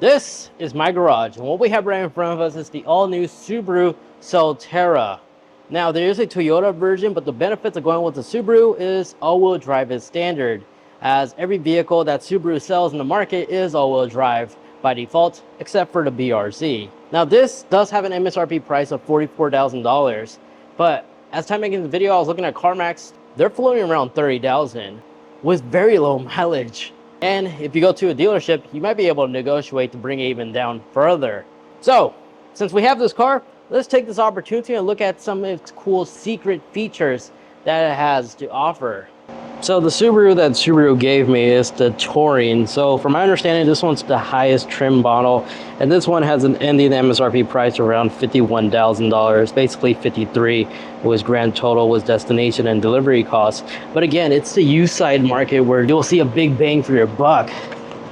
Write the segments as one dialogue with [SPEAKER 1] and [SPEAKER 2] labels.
[SPEAKER 1] This is my garage, and what we have right in front of us is the all-new Subaru Solterra. Now, there is a Toyota version, but the benefits of going with the Subaru is all-wheel drive is standard, as every vehicle that Subaru sells in the market is all-wheel drive by default, except for the BRZ. Now, this does have an MSRP price of $44,000, but as time making the video, I was looking at CarMax. They're floating around $30,000 with very low mileage. And if you go to a dealership, you might be able to negotiate to bring it even down further. So, since we have this car, let's take this opportunity and look at some of its cool secret features that it has to offer. So the Subaru that Subaru gave me is the Touring. So from my understanding, this one's the highest trim model, and this one has an ending MSRP price around $51,000, basically $53,000 was grand total, was destination and delivery costs. But again, it's the used side market where you'll see a big bang for your buck,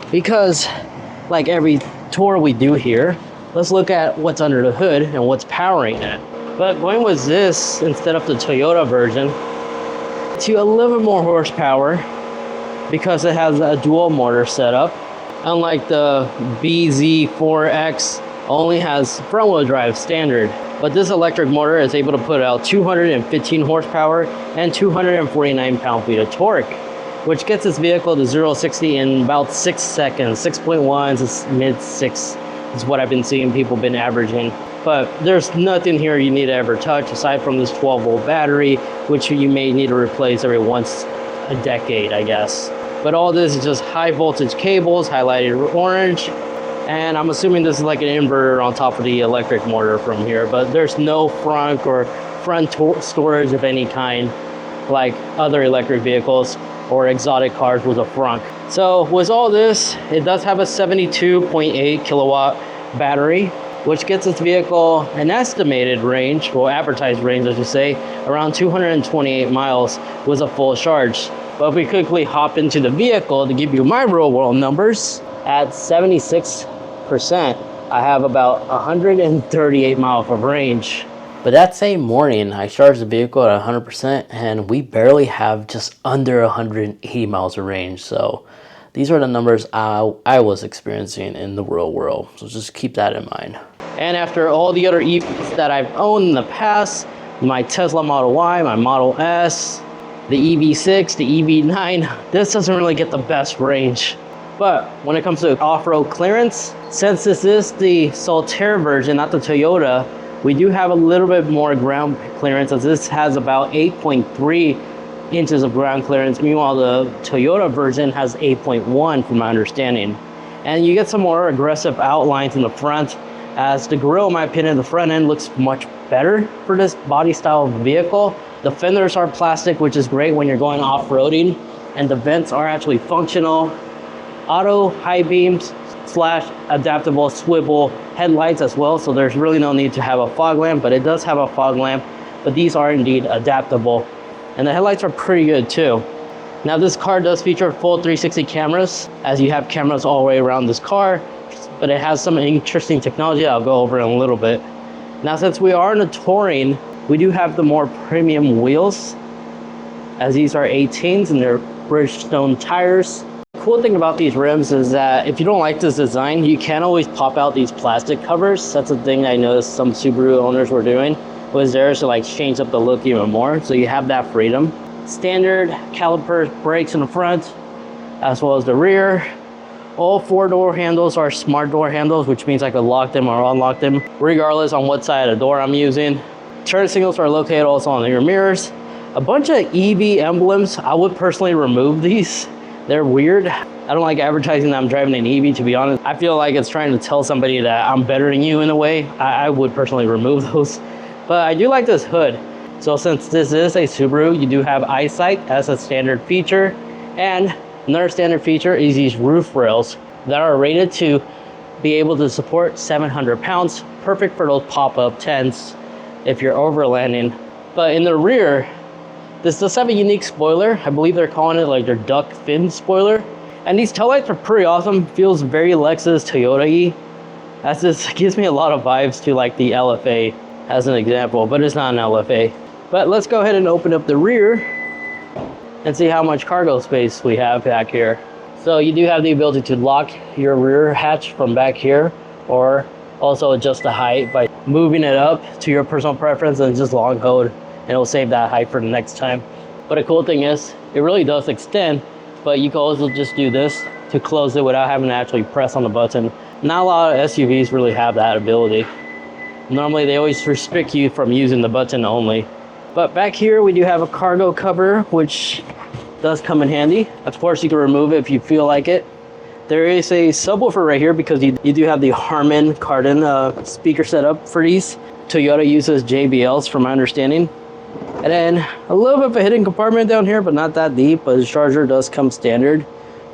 [SPEAKER 1] because like every tour we do here, let's look at what's under the hood and what's powering it. But going with this instead of the Toyota version, to a little bit more horsepower because it has a dual motor setup. Unlike the BZ4X, only has front wheel drive standard, but this electric motor is able to put out 215 horsepower and 249 pound-feet of torque, which gets this vehicle to 0-60 in about 6 seconds. 6.1 to mid-6 is what I've been seeing people been averaging. But there's nothing here you need to ever touch aside from this 12-volt battery, which you may need to replace every once a decade, I guess. But all this is just high voltage cables, highlighted orange, and I'm assuming this is like an inverter on top of the electric motor from here, but there's no front or front storage of any kind like other electric vehicles or exotic cars with a front. So with all this, it does have a 72.8 kilowatt battery, which gets this vehicle an estimated range, or advertised range, I should say, around 228 miles with a full charge. But if we quickly hop into the vehicle to give you my real world numbers, at 76%, I have about 138 miles of range. But that same morning, I charged the vehicle at 100%, and we barely have just under 180 miles of range. So these are the numbers I was experiencing in the real world. So just keep that in mind. And after all the other EVs that I've owned in the past, my Tesla Model Y, my Model S, the EV6, the EV9, this doesn't really get the best range. But when it comes to off-road clearance, since this is the Solterra version, not the Toyota, we do have a little bit more ground clearance, as this has about 8.3 inches of ground clearance. Meanwhile, the Toyota version has 8.1 from my understanding. And you get some more aggressive outlines in the front, as the grille, in my opinion, the front end looks much better for this body style of vehicle. The fenders are plastic, which is great when you're going off-roading, and the vents are actually functional. Auto high beams / adaptable swivel headlights as well, so there's really no need to have a fog lamp, but it does have a fog lamp, but these are indeed adaptable. And the headlights are pretty good too. Now this car does feature full 360 cameras, as you have cameras all the way around this car, but it has some interesting technology I'll go over in a little bit. Now since we are in a Touring, we do have the more premium wheels, as these are 18s and they're Bridgestone tires. The cool thing about these rims is that if you don't like this design, you can always pop out these plastic covers. That's a thing I noticed some Subaru owners were doing, was theirs to like change up the look even more, so you have that freedom. Standard caliper brakes in the front as well as the rear. All 4 door handles are smart door handles, which means I could lock them or unlock them regardless on what side of the door I'm using. Turn signals are located also on your mirrors. A bunch of EV emblems, I would personally remove these. They're weird. I don't like advertising that I'm driving an EV, to be honest. I feel like it's trying to tell somebody that I'm better than you in a way. I would personally remove those. But I do like this hood. So since this is a Subaru, you do have eyesight as a standard feature. And another standard feature is these roof rails that are rated to be able to support 700 pounds. Perfect for those pop-up tents if you're overlanding. But in the rear, this does have a unique spoiler. I believe they're calling it like their duck fin spoiler. And these taillights are pretty awesome. Feels very Lexus Toyota-y. As this gives me a lot of vibes to like the LFA as an example, but it's not an LFA. But let's go ahead and open up the rear and see how much cargo space we have back here. So you do have the ability to lock your rear hatch from back here, or also adjust the height by moving it up to your personal preference and just long hold, and it'll save that height for the next time. But the cool thing is, it really does extend, but you can also just do this to close it without having to actually press on the button. Not a lot of SUVs really have that ability. Normally they always restrict you from using the button only. But back here we do have a cargo cover, which does come in handy. Of course you can remove it if you feel like it. There is a subwoofer right here because you do have the Harman Kardon speaker setup for these. Toyota uses JBLs from my understanding. And then a little bit of a hidden compartment down here, but not that deep, but the charger does come standard.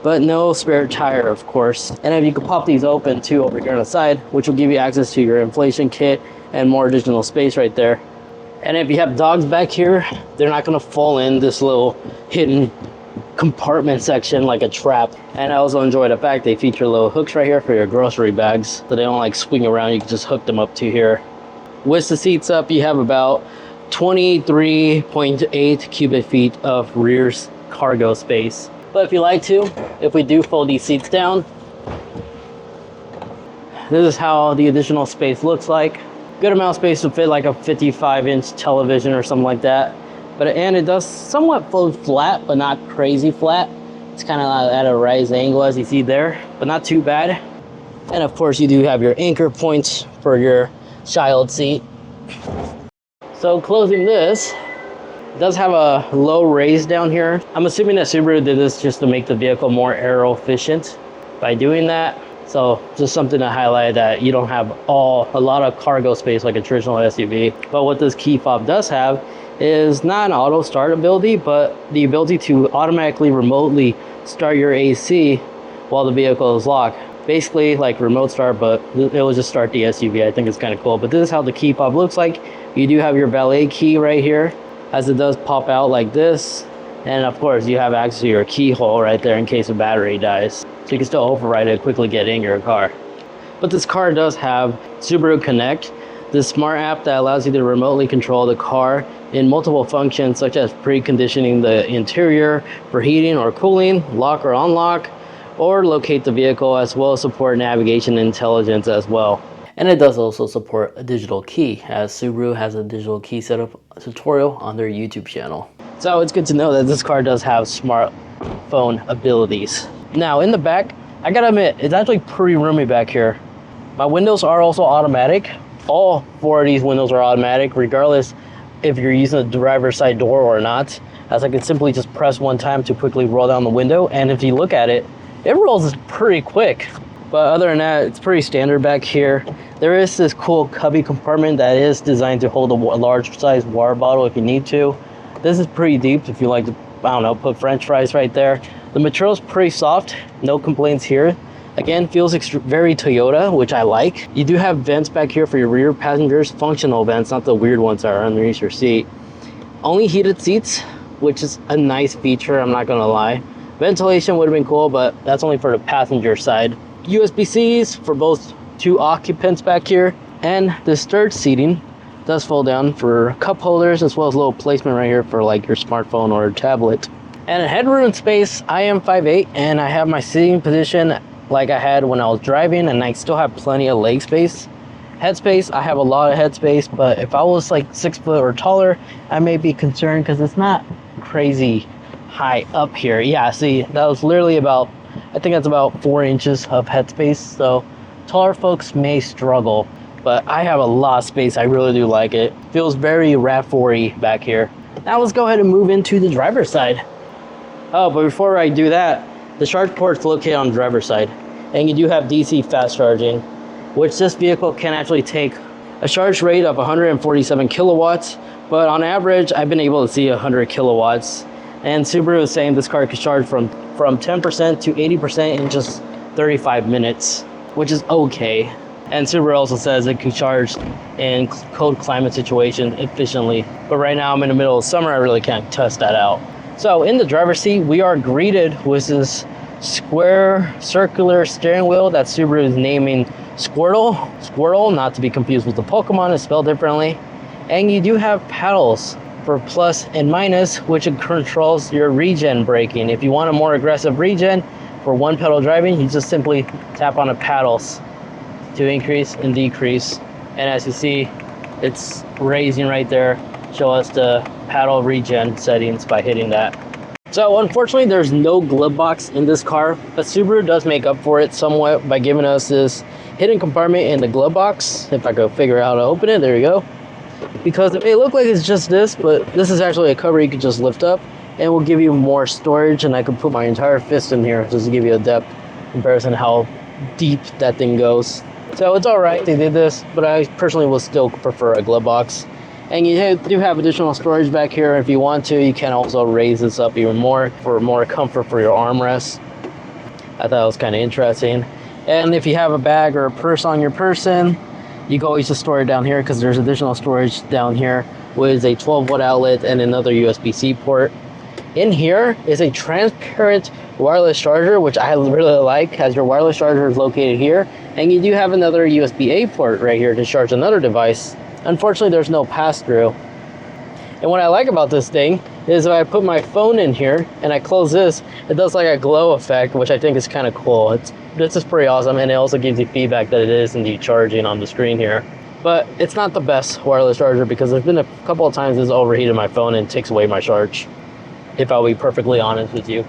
[SPEAKER 1] But no spare tire, of course. And if you can pop these open too over here on the side, which will give you access to your inflation kit and more additional space right there. And if you have dogs back here, they're not gonna fall in this little hidden compartment section like a trap. And I also enjoy the fact they feature little hooks right here for your grocery bags, so they don't like swing around. You can just hook them up to here. With the seats up, you have about 23.8 cubic feet of rear cargo space. But if you like to, if we do fold these seats down, this is how the additional space looks like. Good amount of space to fit like a 55-inch television or something like that. And it does somewhat fold flat, but not crazy flat. It's kind of at a right angle as you see there, but not too bad. And of course you do have your anchor points for your child seat. So closing this, it does have a low raise down here. I'm assuming that Subaru did this just to make the vehicle more aero efficient by doing that. So just something to highlight, that you don't have a lot of cargo space like a traditional SUV. But what this key fob does have is not an auto start ability, but the ability to automatically remotely start your AC while the vehicle is locked. Basically like remote start, but it will just start the SUV. I think it's kind of cool. But this is how the key fob looks like. You do have your valet key right here, as it does pop out like this. And of course you have access to your keyhole right there in case a battery dies. So you can still override it, quickly get in your car. But this car does have Subaru Connect, this smart app that allows you to remotely control the car in multiple functions, such as preconditioning the interior for heating or cooling, lock or unlock, or locate the vehicle, as well as support navigation intelligence as well. And it does also support a digital key, as Subaru has a digital key setup tutorial on their YouTube channel. So it's good to know that this car does have smartphone abilities. Now in the back, I gotta admit, it's actually pretty roomy back here. My windows are also automatic. All four of these windows are automatic, regardless if you're using the driver's side door or not, as I can simply just press one time to quickly roll down the window. And if you look at it, it rolls pretty quick. But other than that, it's pretty standard back here. There is this cool cubby compartment that is designed to hold a large size water bottle if you need to. This is pretty deep if you like to, I don't know, put french fries right there. The material's pretty soft, no complaints here. Again, feels very Toyota, which I like. You do have vents back here for your rear passengers, functional vents, not the weird ones that are underneath your seat. Only heated seats, which is a nice feature, I'm not gonna lie. Ventilation would have been cool, but that's only for the passenger side. USB-Cs for both two occupants back here, and this third seating does fold down for cup holders, as well as a little placement right here for like your smartphone or tablet. And a headroom space, I am 5'8", and I have my sitting position like I had when I was driving, and I still have plenty of leg space. Headspace, I have a lot of headspace, but if I was like 6 foot or taller, I may be concerned because it's not crazy high up here. Yeah, see, that was literally about, I think that's about 4 inches of headspace, so taller folks may struggle, but I have a lot of space. I really do like it. Feels very RAV4-y back here. Now let's go ahead and move into the driver's side. Oh, but before I do that, the charge port's located on the driver's side, and you do have DC fast charging, which this vehicle can actually take a charge rate of 147 kilowatts, but on average, I've been able to see 100 kilowatts. And Subaru is saying this car can charge from 10% to 80% in just 35 minutes, which is okay. And Subaru also says it can charge in cold climate situations efficiently. But right now I'm in the middle of summer, I really can't test that out. So in the driver's seat, we are greeted with this square circular steering wheel that Subaru is naming Squirtle, not to be confused with the Pokemon, it's spelled differently. And you do have paddles for plus and minus, which controls your regen braking. If you want a more aggressive regen, for one pedal driving, you just simply tap on the paddles to increase and decrease. And as you see, it's raising right there. Show us the paddle regen settings by hitting that. So unfortunately, there's no glove box in this car, but Subaru does make up for it somewhat by giving us this hidden compartment in the glove box. If I go figure out how to open it, there you go. Because it may look like it's just this, but this is actually a cover you can just lift up and will give you more storage, and I can put my entire fist in here just to give you a depth comparison how deep that thing goes. So it's all right, they did this, but I personally will still prefer a glove box. And you do have additional storage back here. If you want to, you can also raise this up even more for more comfort for your armrest. I thought it was kind of interesting. And if you have a bag or a purse on your person, you can always just store it down here because there's additional storage down here with a 12-volt outlet and another USB-C port. In here is a transparent wireless charger, which I really like, as your wireless charger is located here. And you do have another USB-A port right here to charge another device. Unfortunately, there's no pass-through. And what I like about this thing is if I put my phone in here and I close this, it does like a glow effect, which I think is kind of cool. This is pretty awesome, and it also gives you feedback that it is indeed charging on the screen here. But it's not the best wireless charger because there's been a couple of times it's overheated my phone and takes away my charge, if I'll be perfectly honest with you.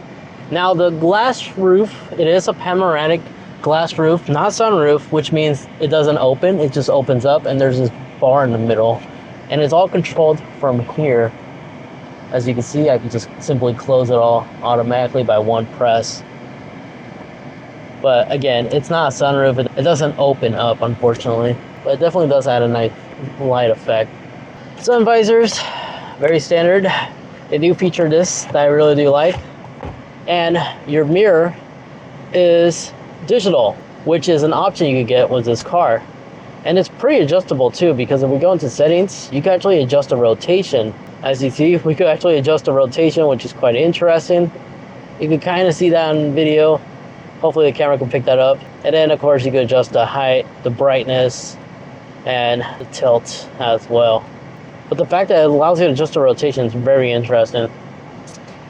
[SPEAKER 1] Now the glass roof, it is a panoramic glass roof, not sunroof, which means it doesn't open, it just opens up, and there's this bar in the middle, and it's all controlled from here. As you can see, I can just simply close it all automatically by one press. But again, it's not a sunroof, it doesn't open up, unfortunately, but it definitely does add a nice light effect. Sun visors, very standard. They do feature this that I really do like, and your mirror is digital, which is an option you could get with this car. And it's pretty adjustable too, because if we go into settings, you can actually adjust the rotation. As you see, we could actually adjust the rotation, which is quite interesting. You can kind of see that on video. Hopefully the camera can pick that up. And then of course you can adjust the height, the brightness, and the tilt as well. But the fact that it allows you to adjust the rotation is very interesting.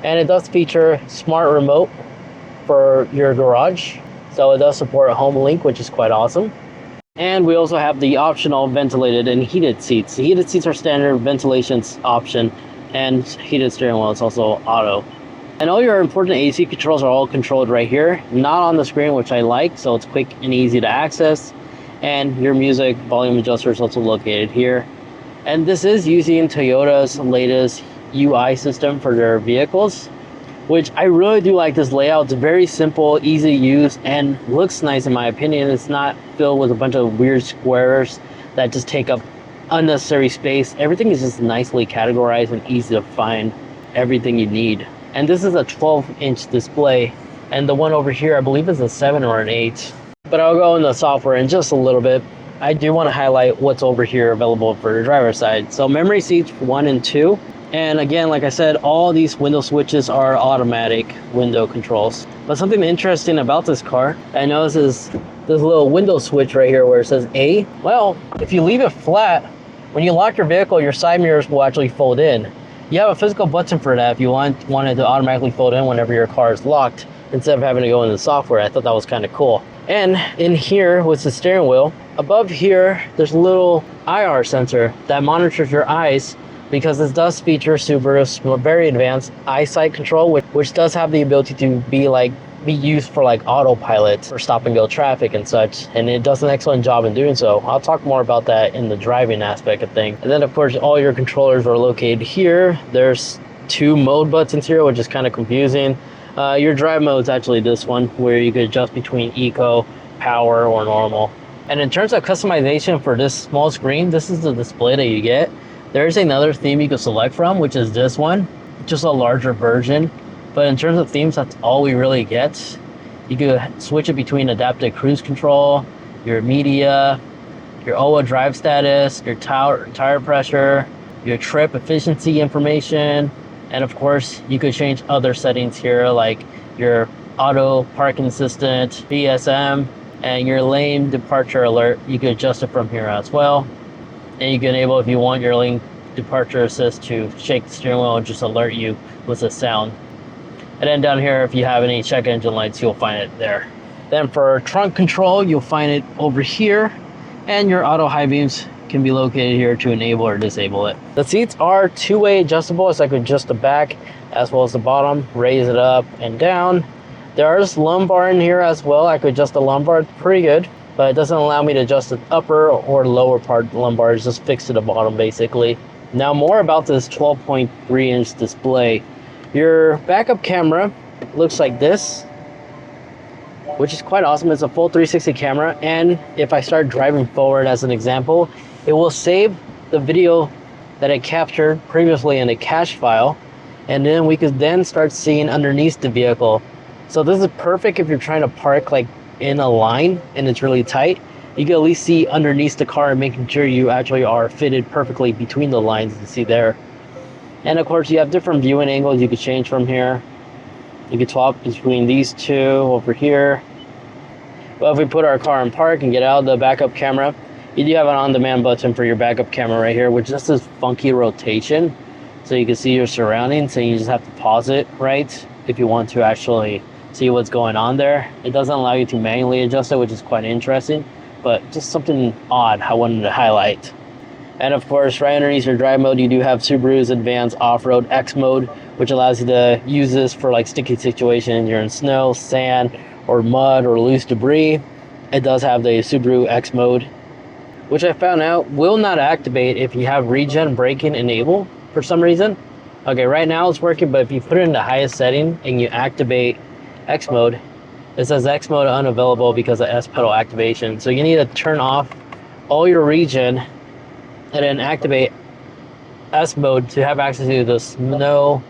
[SPEAKER 1] And it does feature smart remote for your garage. So it does support a home link, which is quite awesome. And we also have the optional ventilated and heated seats. The heated seats are standard, ventilation's option, and heated steering wheel is also auto. And all your important AC controls are all controlled right here, not on the screen, which I like, so it's quick and easy to access. And your music volume adjuster is also located here. And this is using Toyota's latest UI system for their vehicles, which I really do like this layout. It's very simple, easy to use, and looks nice in my opinion. It's not filled with a bunch of weird squares that just take up unnecessary space. Everything is just nicely categorized and easy to find everything you need. And this is a 12-inch display, and the one over here I believe is a 7 or an 8. But I'll go into software in just a little bit. I do want to highlight what's over here available for the driver's side. So memory seats 1 and 2. And again, like I said, all these window switches are automatic window controls. But something interesting about this car, I noticed is this little window switch right here where it says A. Well, if you leave it flat, when you lock your vehicle, your side mirrors will actually fold in. You have a physical button for that if you want it to automatically fold in whenever your car is locked, instead of having to go into the software. I thought that was kind of cool. And in here with the steering wheel, above here, there's a little IR sensor that monitors your eyes, because this does feature Subaru's very advanced eyesight control, which does have the ability to be used for like autopilot for stop and go traffic and such, and it does an excellent job in doing so. I'll talk more about that in the driving aspect of things. And then of course all your controllers are located here. There's 2 mode buttons here, which is kind of confusing. Your drive mode is actually this one, where you could adjust between eco, power, or normal. And in terms of customization for this small screen, this is the display that you get. There's another theme you can select from, which is this one, just a larger version. But in terms of themes, that's all we really get. You can switch it between adaptive cruise control, your media, your OA drive status, your tire pressure, your trip efficiency information, and of course, you could change other settings here, like your auto parking assistant, BSM, and your lane departure alert. You can adjust it from here as well. And you can enable, if you want, your lane departure assist to shake the steering wheel and just alert you with a sound. And then down here, if you have any check engine lights, you'll find it there. Then for trunk control, you'll find it over here. And your auto high beams can be located here to enable or disable it. The seats are two-way adjustable, so I could adjust the back as well as the bottom, raise it up and down. There is lumbar in here as well. I could adjust the lumbar pretty good, but it doesn't allow me to adjust the upper or lower part of the lumbar. It's just fixed to the bottom basically. Now more about this 12.3-inch display. Your backup camera looks like this, which is quite awesome. It's a full 360 camera, and if I start driving forward as an example, it will save the video that it captured previously in a cache file, and then we could then start seeing underneath the vehicle. So this is perfect if you're trying to park like in a line and it's really tight. You can at least see underneath the car and making sure you actually are fitted perfectly between the lines you see there. And of course you have different viewing angles you could change from here. You could swap between these two over here. But if we put our car in park and get out of the backup camera, you do have an on-demand button for your backup camera right here, which just does funky rotation. So you can see your surroundings, and you just have to pause it, right? If you want to actually see what's going on there. It doesn't allow you to manually adjust it, which is quite interesting, but just something odd I wanted to highlight. And of course, right underneath your drive mode, you do have Subaru's Advanced Off-Road X mode, which allows you to use this for like sticky situations. You're in snow, sand, or mud, or loose debris. It does have the Subaru X mode, which I found out will not activate if you have regen braking enabled for some reason. Okay, right now it's working, but if you put it in the highest setting and you activate X mode, it says X mode unavailable because of S pedal activation. So you need to turn off all your regen and then activate S mode to have access to the snow,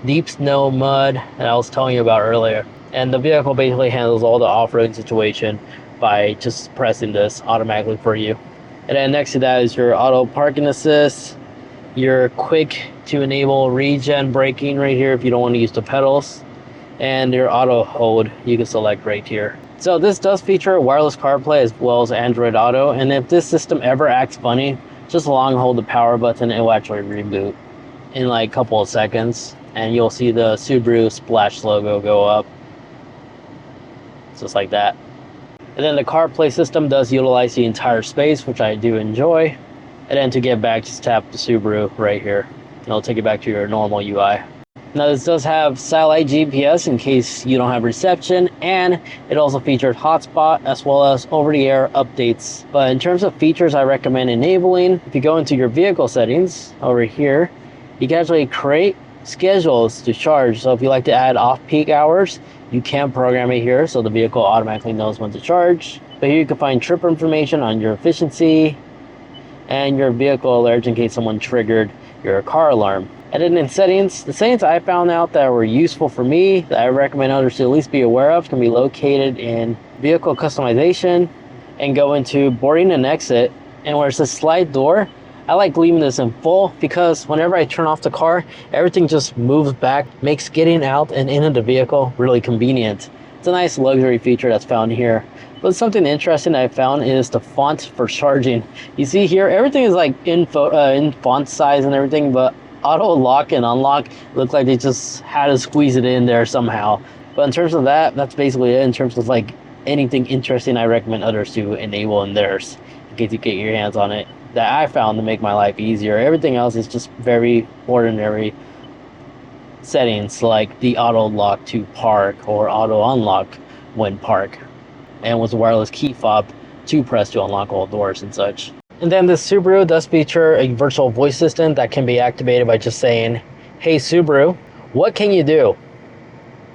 [SPEAKER 1] deep snow, mud that I was telling you about earlier. And the vehicle basically handles all the off-road situation by just pressing this automatically for you. And then next to that is your auto parking assist, your quick to enable regen braking right here if you don't want to use the pedals, and your auto hold you can select right here. So this does feature wireless CarPlay as well as Android Auto, and if this system ever acts funny, just long hold the power button, it will actually reboot in like a couple of seconds, and you'll see the Subaru Splash logo go up, just like that. And then the CarPlay system does utilize the entire space, which I do enjoy. And then to get back, just tap the Subaru right here, and it'll take you back to your normal UI. Now this does have satellite GPS in case you don't have reception, and it also features hotspot as well as over-the-air updates. But in terms of features I recommend enabling, if you go into your vehicle settings over here, you can actually create schedules to charge. So if you like to add off-peak hours, you can program it here so the vehicle automatically knows when to charge. But here you can find trip information on your efficiency and your vehicle alerts in case someone triggered your car alarm. And then in settings, the settings I found out that were useful for me, that I recommend others to at least be aware of, can be located in vehicle customization and go into boarding and exit. And where it says slide door, I like leaving this in full because whenever I turn off the car, everything just moves back, makes getting out and into the vehicle really convenient. It's a nice luxury feature that's found here. But something interesting I found is the font for charging. You see here, everything is like in font size and everything, but auto lock and unlock look like they just had to squeeze it in there somehow. But in terms of that, that's basically it. In terms of like anything interesting, I recommend others to enable in theirs in case you get your hands on it, that I found to make my life easier. Everything else is just very ordinary settings, like the auto lock to park or auto unlock when park, and with a wireless key fob to press to unlock all doors and such. And then this Subaru does feature a virtual voice assistant that can be activated by just saying, "Hey Subaru, what can you do?"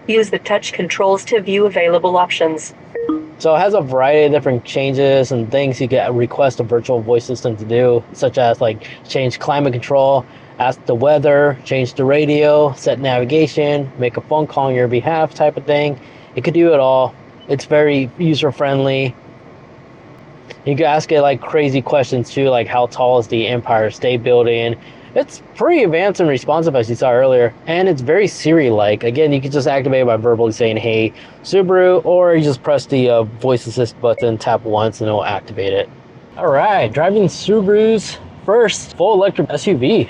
[SPEAKER 2] Use the touch controls to view available options.
[SPEAKER 1] So it has a variety of different changes and things you can request a virtual voice assistant to do, such as like change climate control, ask the weather, change the radio, set navigation, make a phone call on your behalf type of thing. It could do it all. It's very user-friendly. You can ask it like crazy questions too, like how tall is the Empire State Building. It's pretty advanced and responsive, as you saw earlier, and it's very Siri-like. Again, you can just activate it by verbally saying, "Hey Subaru," or you just press the voice assist button, tap once, and it will activate it. All right, driving Subaru's first full electric SUV.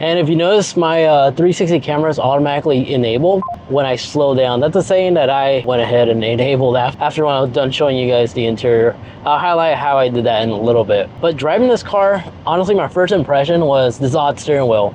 [SPEAKER 1] And if you notice, my 360 camera is automatically enabled when I slow down. That's a saying that I went ahead and enabled after when I was done showing you guys the interior. I'll highlight how I did that in a little bit. But driving this car, honestly, my first impression was this odd steering wheel.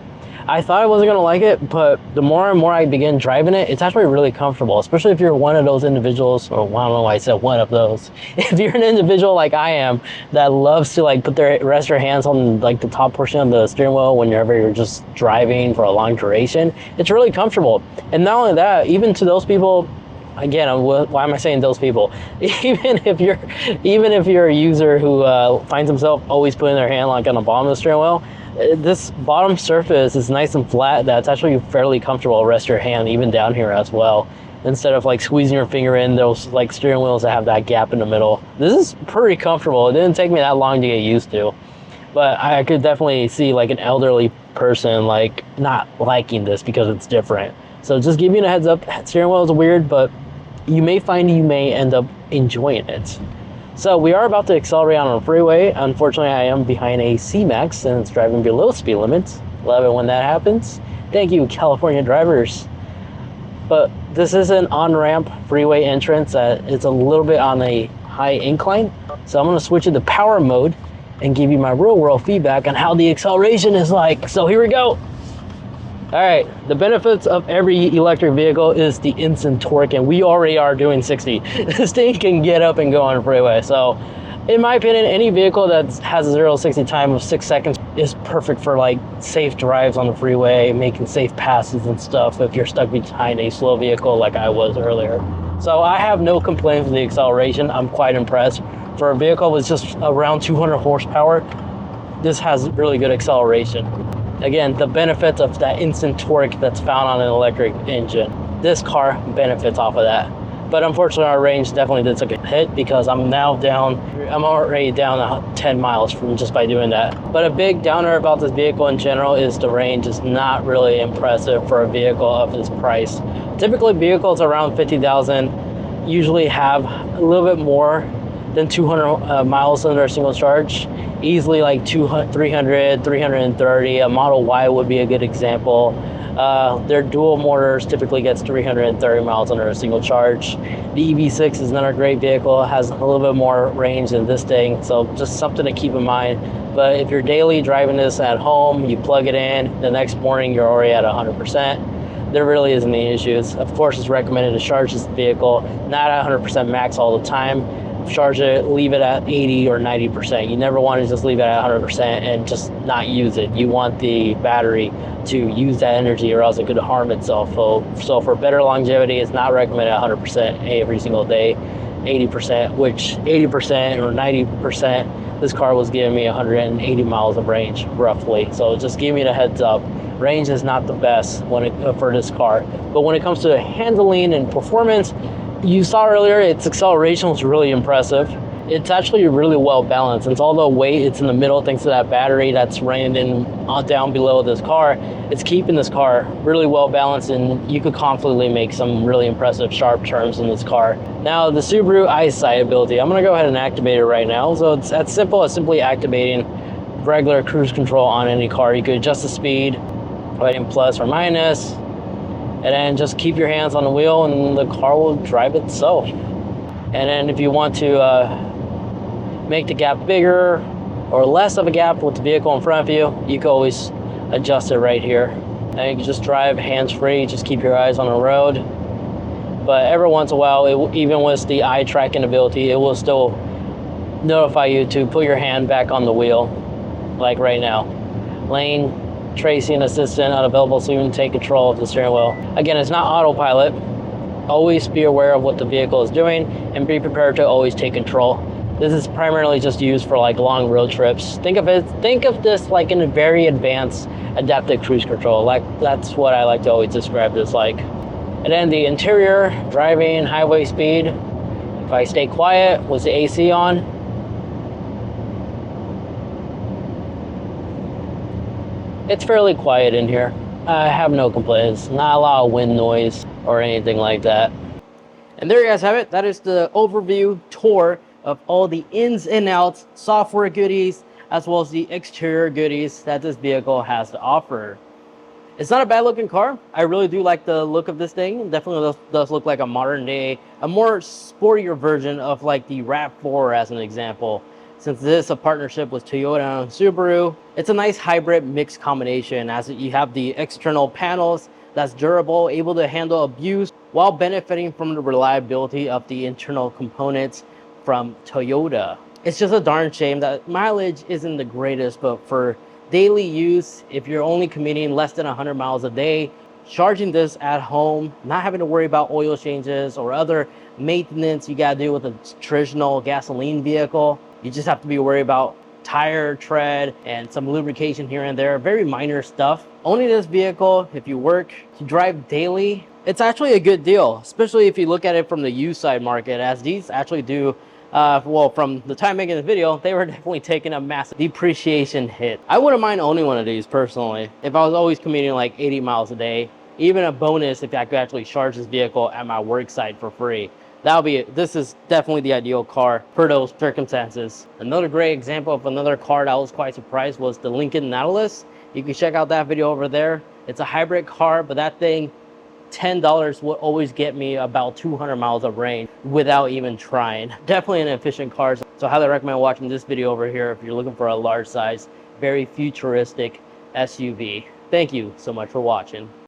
[SPEAKER 1] I thought I wasn't gonna like it, but the more and more I began driving it, it's actually really comfortable, especially if you're one of those individuals, or I don't know why I said one of those. If you're an individual like I am that loves to like rest your hands on like the top portion of the steering wheel whenever you're just driving for a long duration, it's really comfortable. And not only that, even to those people, again, why am I saying those people? Even if you're a user who finds himself always putting their hand like on the bottom of the steering wheel, this bottom surface is nice and flat. That's actually fairly comfortable. Rest your hand even down here as well, instead of like squeezing your finger in those like steering wheels that have that gap in the middle. This is pretty comfortable. It didn't take me that long to get used to, but I could definitely see like an elderly person like not liking this because it's different. So just giving you a heads up, steering wheel is weird, but you may find you may end up enjoying it. So we are about to accelerate on a freeway. Unfortunately, I am behind a C-Max and it's driving below speed limits. Love it when that happens. Thank you, California drivers. But this is an on-ramp freeway entrance. It's a little bit on a high incline. So I'm gonna switch it to power mode and give you my real world feedback on how the acceleration is like. So here we go. All right, the benefits of every electric vehicle is the instant torque, and we already are doing 60. This thing can get up and go on a freeway. So in my opinion, any vehicle that has a 0 to 60 time of 6 seconds is perfect for like safe drives on the freeway, making safe passes and stuff if you're stuck behind a slow vehicle like I was earlier. So I have no complaints with the acceleration. I'm quite impressed. For a vehicle with just around 200 horsepower, this has really good acceleration. Again, the benefits of that instant torque that's found on an electric engine. This car benefits off of that. But unfortunately, our range definitely did take a hit because I'm already down 10 miles from just by doing that. But a big downer about this vehicle in general is the range is not really impressive for a vehicle of this price. Typically, vehicles around 50,000 usually have a little bit more than 200 miles under a single charge. Easily like 200, 300, 330. A Model Y would be a good example. Their dual motors typically gets 330 miles under a single charge. The EV6 is another great vehicle. It has a little bit more range than this thing, so just something to keep in mind. But if you're daily driving this at home, you plug it in, the next morning you're already at 100%. There really isn't any issues. Of course, it's recommended to charge this vehicle not at 100% max all the time. Charge it, leave it at 80 or 90%. You never want to just leave it at 100% and just not use it. You want the battery to use that energy or else it could harm itself. So for better longevity, it's not recommended at 100% every single day. 80%, which 80% or 90%, this car was giving me 180 miles of range roughly. So just give me the heads up. Range is not the best for this car. But when it comes to handling and performance, you saw earlier, its acceleration was really impressive. It's actually really well balanced. It's all the weight, it's in the middle thanks to that battery that's running down below this car. It's keeping this car really well balanced, and you could confidently make some really impressive sharp turns in this car. Now, the Subaru eyesight ability, I'm gonna go ahead and activate it right now. So it's as simple as simply activating regular cruise control on any car. You could adjust the speed, right in plus or minus, and then just keep your hands on the wheel and the car will drive itself. And then if you want to make the gap bigger or less of a gap with the vehicle in front of you, you can always adjust it right here. And you can just drive hands-free, just keep your eyes on the road. But every once in a while, even with the eye tracking ability, it will still notify you to put your hand back on the wheel, like right now. Lane tracing assistant unavailable, so you can take control of the steering wheel. Again, it's not autopilot. Always be aware of what the vehicle is doing and be prepared to always take control. This is primarily just used for like long road trips. Think of this like in a very advanced adaptive cruise control. Like that's what I like to always describe this like. And then the interior, driving, highway speed. If I stay quiet with the AC on, it's fairly quiet in here. I have no complaints. Not a lot of wind noise or anything like that. And there you guys have it. That is the overview tour of all the ins and outs, software goodies, as well as the exterior goodies that this vehicle has to offer. It's not a bad looking car. I really do like the look of this thing. It definitely does look like a modern day, a more sportier version of like the RAV4 as an example. Since this is a partnership with Toyota and Subaru, it's a nice hybrid mixed combination as you have the external panels that's durable, able to handle abuse while benefiting from the reliability of the internal components from Toyota. It's just a darn shame that mileage isn't the greatest, but for daily use, if you're only commuting less than 100 miles a day, charging this at home, not having to worry about oil changes or other maintenance you gotta do with a traditional gasoline vehicle. You just have to be worried about tire tread and some lubrication here and there, very minor stuff. Owning this vehicle, if you work to drive daily, it's actually a good deal, especially if you look at it from the used side market, as these actually do well, from the time making this video, they were definitely taking a massive depreciation hit. I wouldn't mind owning one of these personally if I was always commuting like 80 miles a day. Even a bonus if I could actually charge this vehicle at my work site for free. That'll be it. This is definitely the ideal car for those circumstances. Another great example of another car that I was quite surprised was the Lincoln Nautilus. You can check out that video over there. It's a hybrid car, but that thing, $10 will always get me about 200 miles of range without even trying. Definitely an efficient car. So I highly recommend watching this video over here if you're looking for a large size, very futuristic SUV. Thank you so much for watching.